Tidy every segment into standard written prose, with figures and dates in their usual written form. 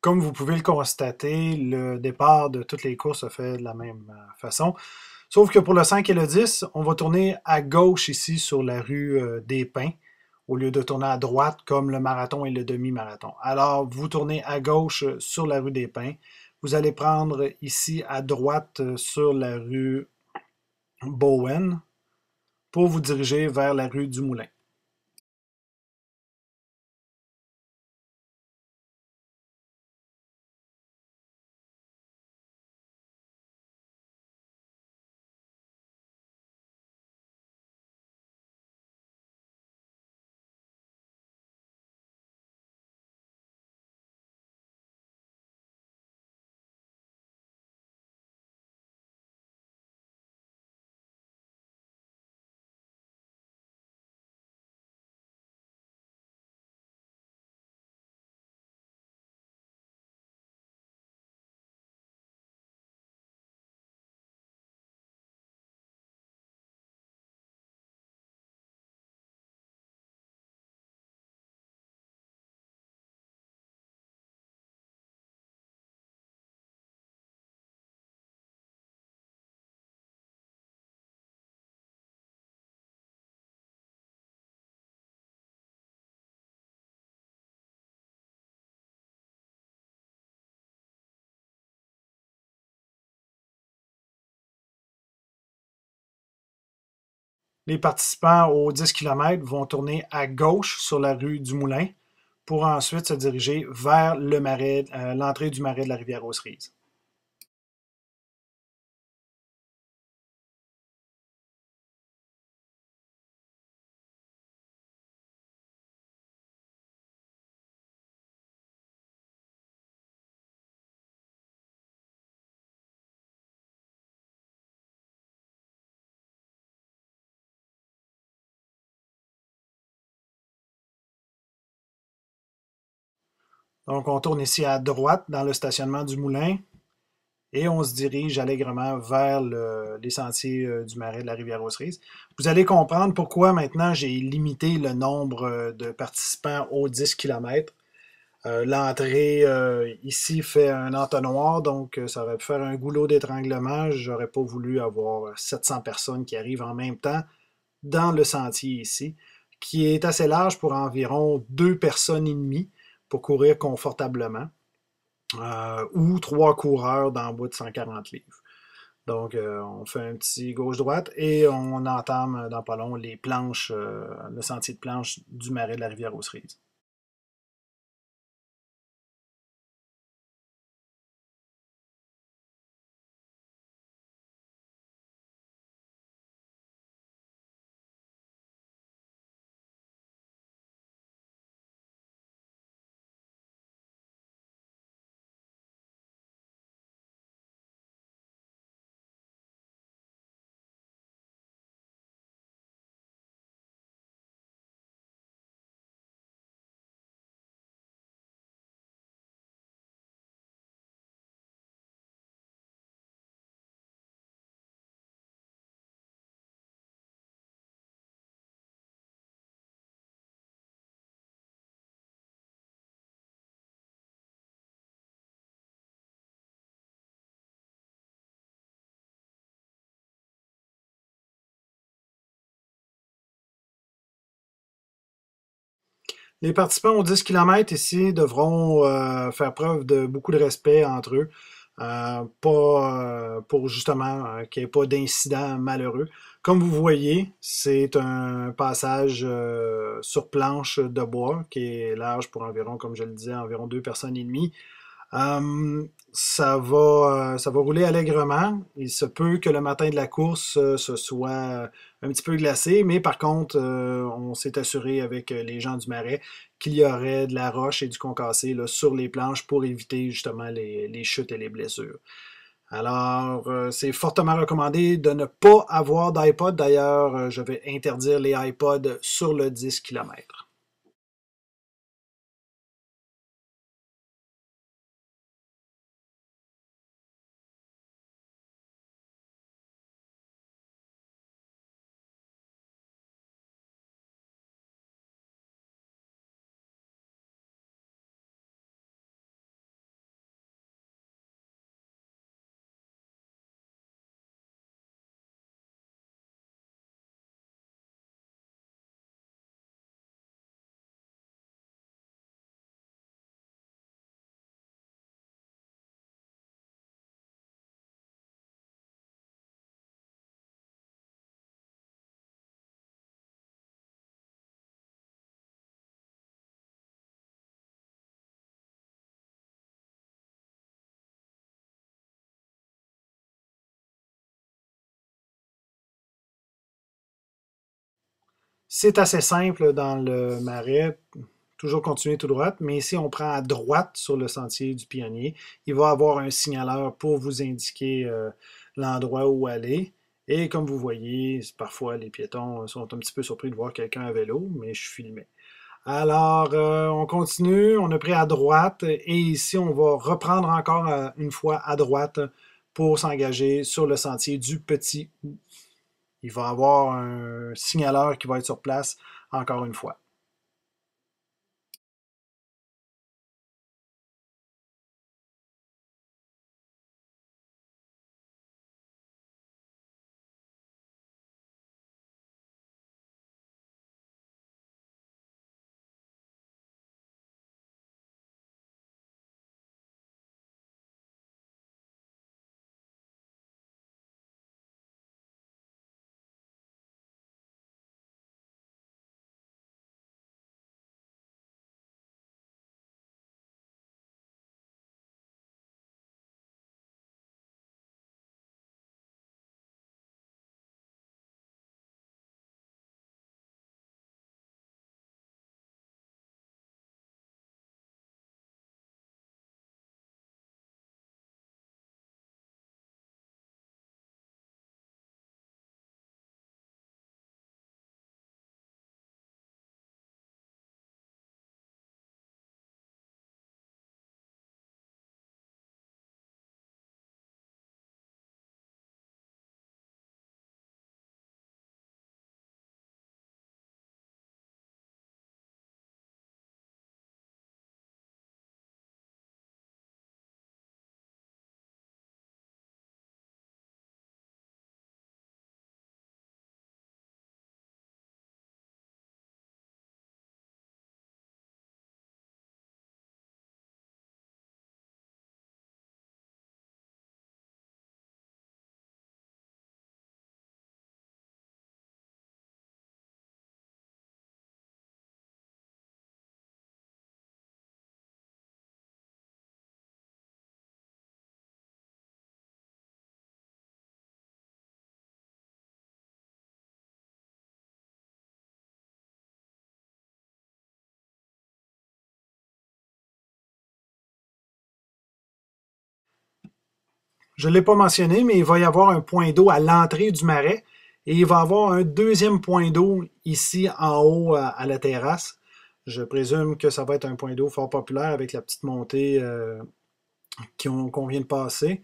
Comme vous pouvez le constater, le départ de toutes les courses se fait de la même façon. Sauf que pour le 5 et le 10, on va tourner à gauche ici sur la rue des Pins, au lieu de tourner à droite comme le marathon et le demi-marathon. Alors, vous tournez à gauche sur la rue des Pins. Vous allez prendre ici à droite sur la rue Bowen pour vous diriger vers la rue du Moulin. Les participants aux 10 km vont tourner à gauche sur la rue du Moulin pour ensuite se diriger vers le marais, l'entrée du marais de la rivière aux Cerises. Donc, on tourne ici à droite dans le stationnement du moulin et on se dirige allègrement vers les sentiers du marais de la rivière aux Cerises. Vous allez comprendre pourquoi maintenant j'ai limité le nombre de participants aux 10 km. L'entrée ici fait un entonnoir, donc ça aurait pu faire un goulot d'étranglement. J'aurais pas voulu avoir 700 personnes qui arrivent en même temps dans le sentier ici, qui est assez large pour environ 2 personnes et demie pour courir confortablement, ou 3 coureurs dans le bout de 140 livres. Donc, on fait un petit gauche-droite et on entame dans pas long les planches, le sentier de planche du marais de la rivière aux Cerises. Les participants aux 10 km ici devront faire preuve de beaucoup de respect entre eux, pour justement qu'il n'y ait pas d'incidents malheureux. Comme vous voyez, c'est un passage sur planche de bois qui est large pour environ, comme je le disais, environ 2 personnes et demie. Ça va rouler allègrement. Il se peut que le matin de la course, ce soit un petit peu glacé, mais par contre, on s'est assuré avec les gens du Marais qu'il y aurait de la roche et du concassé là, sur les planches pour éviter justement les chutes et les blessures. Alors, c'est fortement recommandé de ne pas avoir d'iPod. D'ailleurs, je vais interdire les iPods sur le 10 km. C'est assez simple dans le marais, toujours continuer tout droit, mais ici on prend à droite sur le sentier du pionnier. Il va y avoir un signaleur pour vous indiquer l'endroit où aller. Et comme vous voyez, parfois les piétons sont un petit peu surpris de voir quelqu'un à vélo, mais je filmais. Alors, on continue, on a pris à droite et ici, on va reprendre encore une fois à droite pour s'engager sur le sentier du Petit Hou. Il va y avoir un signaleur qui va être sur place encore une fois. Je ne l'ai pas mentionné, mais il va y avoir un point d'eau à l'entrée du marais et il va y avoir un deuxième point d'eau ici en haut à la terrasse. Je présume que ça va être un point d'eau fort populaire avec la petite montée qu'on vient de passer.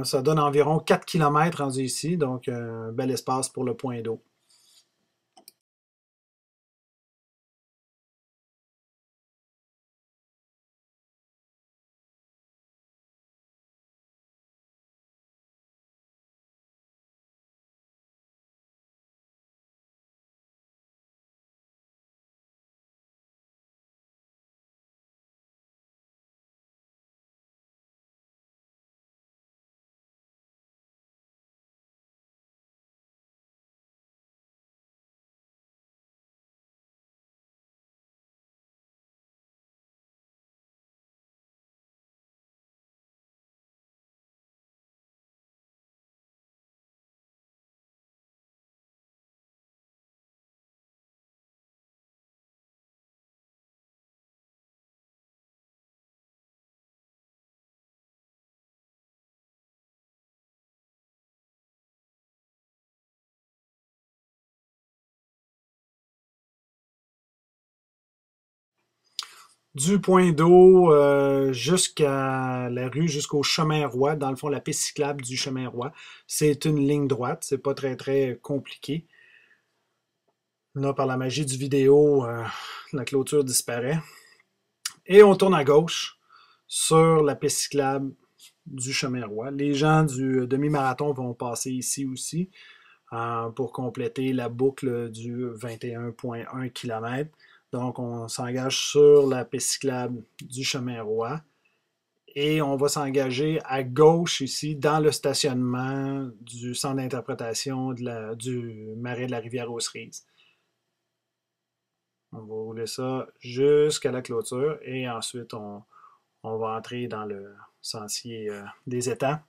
Ça donne environ 4 km rendu ici, donc un bel espace pour le point d'eau. Du point d'eau jusqu'à la rue, jusqu'au chemin roi, dans le fond, la piste cyclable du chemin roi. C'est une ligne droite, c'est pas très très compliqué. Là, par la magie du vidéo, la clôture disparaît. Et on tourne à gauche sur la piste cyclable du chemin roi. Les gens du demi-marathon vont passer ici aussi pour compléter la boucle du 21,1 km. Donc, on s'engage sur la piste cyclable du chemin roi et on va s'engager à gauche ici dans le stationnement du centre d'interprétation du marais de la rivière aux Cerises. On va rouler ça jusqu'à la clôture et ensuite on va entrer dans le sentier des étangs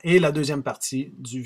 et la deuxième partie du